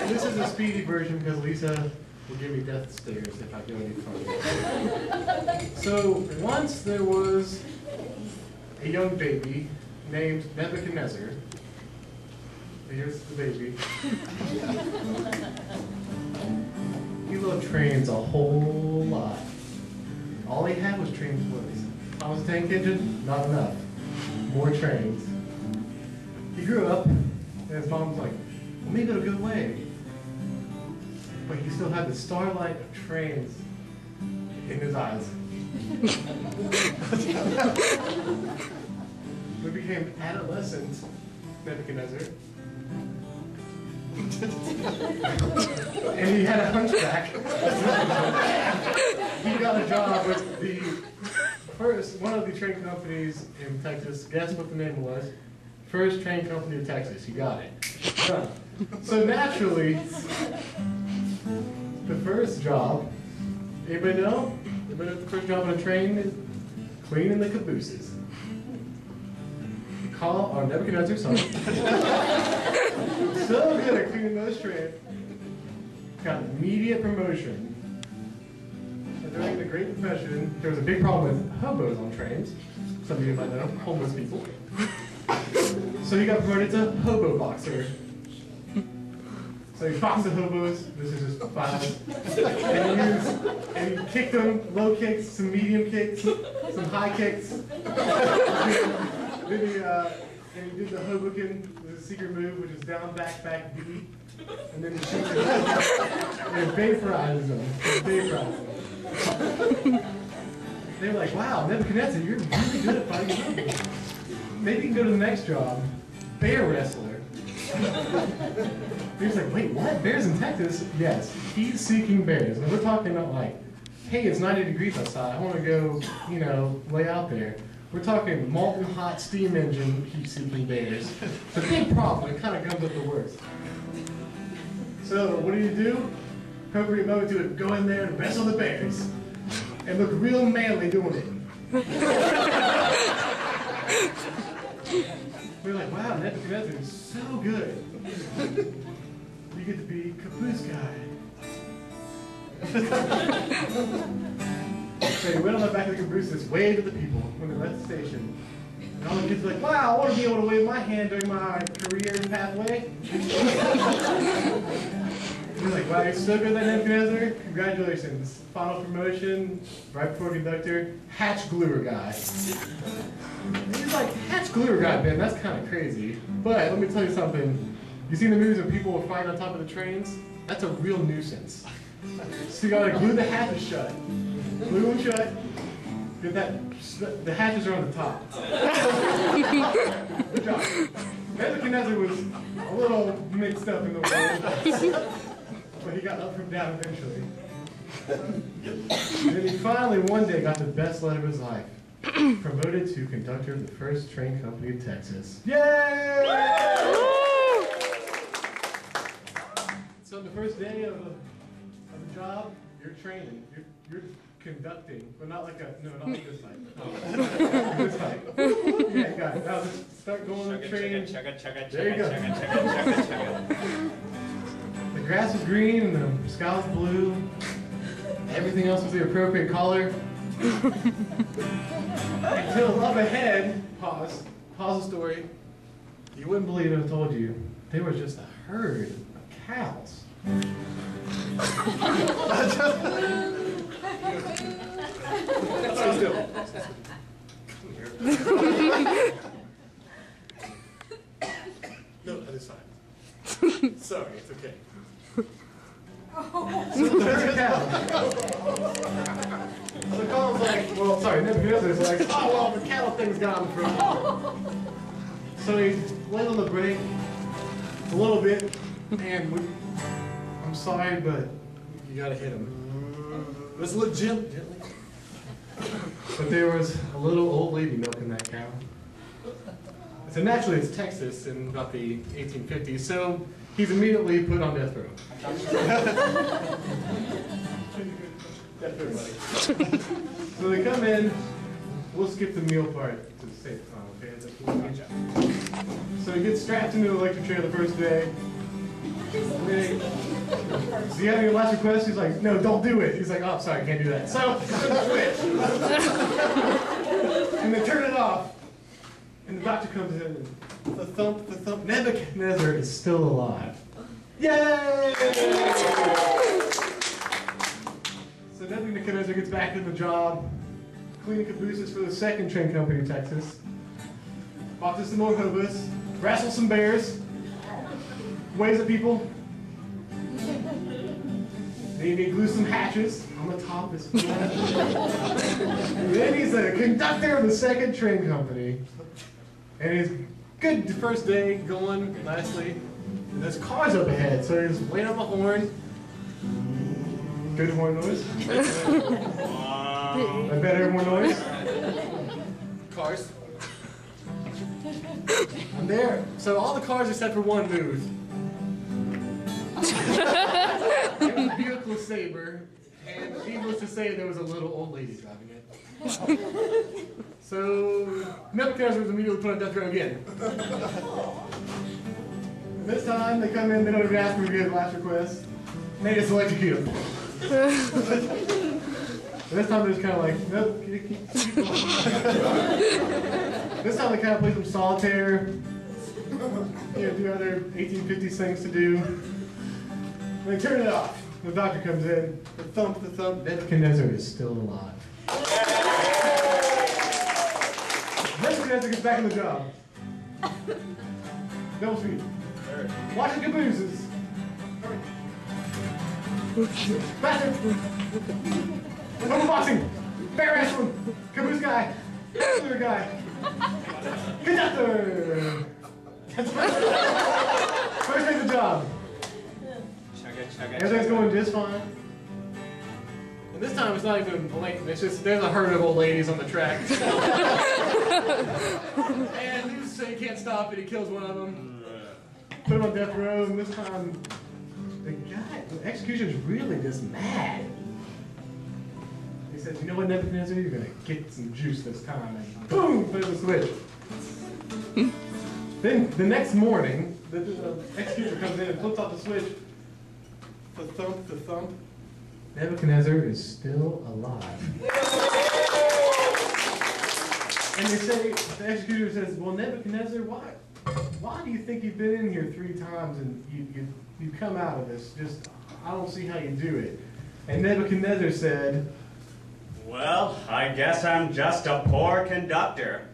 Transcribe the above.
This is a speedy version because Lisa will give me death stares if I go any further. So once there was a young baby named Nebekenezzer. Here's the baby. He loved trains a whole lot. All he had was train toys. I was a tank engine, not enough. More trains. He grew up, and his mom was like, well, maybe it'll go away. But he still had the starlight of trains in his eyes. We became adolescent Nebekenezzer. And he had a hunchback. He got a job with one of the train companies in Texas. Guess what the name was? First train company of Texas. You got it. So naturally, the first job, anybody know? Anybody know what the first job on a train is? Cleaning the cabooses. Our Nebekenezzer, sorry. So good at cleaning those trains. Got immediate promotion. And during the Great Depression, there was a big problem with hobos on trains. Some of you might know, homeless people. So he got promoted to hobo boxer. So he boxed the hobos. This is just five. And he kicked them, low kicks, some medium kicks, some high kicks. Then he did the Hoboken, the secret move, which is down, back, back, B. And then he shoots it and vaporizes them. They were like, wow, Nebekenezzer, you're really good at fighting hobos. Maybe you can go to the next job, bear wrestler. He was like, wait, what? Bears in Texas? Yes, he's seeking bears. And we're talking about like, hey, it's 90 degrees outside. I want to go, lay out there. We're talking molten hot steam engine heat-seeking bears. It's a big problem. It kind of comes up the worst. So what do? Appropriate moment to go in there and wrestle the bears. And look real manly doing it. We're like, wow, Nebekenezzer is so good. You get to be caboose guy. So he went on the back of the cabooses, waved to the people when they left the station. And all the kids were like, wow, I want to be able to wave my hand during my career pathway. He's like, wow, you're so good at Nebekenezzer. Congratulations. Final promotion, right before conductor, hatch gluer guy. And he's like, hatch gluer guy, man, that's kind of crazy. But let me tell you something. You seen the movies where people were fighting on top of the trains? That's a real nuisance. So you gotta glue the hatches shut. Glue them shut. Get that. The hatches are on the top. Good job. Nebekenezzer was a little mixed up in the world, but he got up from down eventually. And then he finally one day got the best letter of his life. Promoted to conductor of the first train company in Texas. Yay! So the first day of the job, you're training. You're conducting, but not like not like this type. This type. Yeah, you got it. Now just start going on the train. There you go. The grass was green and the sky was blue. Everything else was the appropriate color. Until up ahead, pause the story. You wouldn't believe it if I told you. They were just a herd of cows. Stay still. No, other side. Sorry, it's okay. So there's a cow. So the cow's like, well, sorry, Nebekenezzer's like, oh, well, the cattle thing's gone from. So he laid on the brake a little bit, and I'm sorry, but you gotta hit him. Let's look gently. But there was a little old lady milking that cow. So naturally, it's Texas in about the 1850s, so he's immediately put on death row. Death row, buddy. So they come in. We'll skip the meal part to save time, okay? So he gets strapped into the electric chair the first day. And then do you have any last requests? He's like, no, don't do it. He's like, oh, sorry, I can't do that. So, switch. And they turn it off. And the doctor comes in and the thump, Nebekenezzer is still alive. Yay! So Nebekenezzer gets back in the job, cleaning cabooses for the second train company in Texas. Boxes some more hobos, wrestles some bears, waves at people. Then he glues some hatches on the top. Then he's a conductor of the second train company. And he's good the first day going nicely. And there's cars up ahead, so he's waiting on the horn. Good horn noise. A better horn noise. Cars. I'm there. So all the cars except for one moved. It was a beautiful Sabre, and needless to say, there was a little old lady driving it. So Nebekenezzer was immediately put on death row again. This time they come in, they don't even ask him to give the last request, and they just electrocute him. And this time they're just kind of like, nope, keep going. This time they kind of play some solitaire, do other 1850s things to do. And they turn it off. The doctor comes in, the thump, Nebekenezzer is still alive. Nebekenezzer gets back in the job. Double speed. Washing cabooses. Faster. Open boxing. Bear wrestling. Caboose guy. Wrestler guy. Conductor. First day of the job. Everything's going just fine. And this time it's not even blatant, it's just there's a herd of old ladies on the track. And he just say he can't stop it, he kills one of them. Put him on death row, and this time the executioner's really just mad. He says, you know what, Nebekenezzer, you're gonna get some juice this time, and boom, flip the switch. Then the next morning, the executioner comes in and flips off the switch. The thump. Nebekenezzer is still alive. And they say, the executioner says, well, Nebekenezzer, why do you think you've been in here 3 times and you come out of this? Just, I don't see how you do it. And Nebekenezzer said, well, I guess I'm just a poor conductor.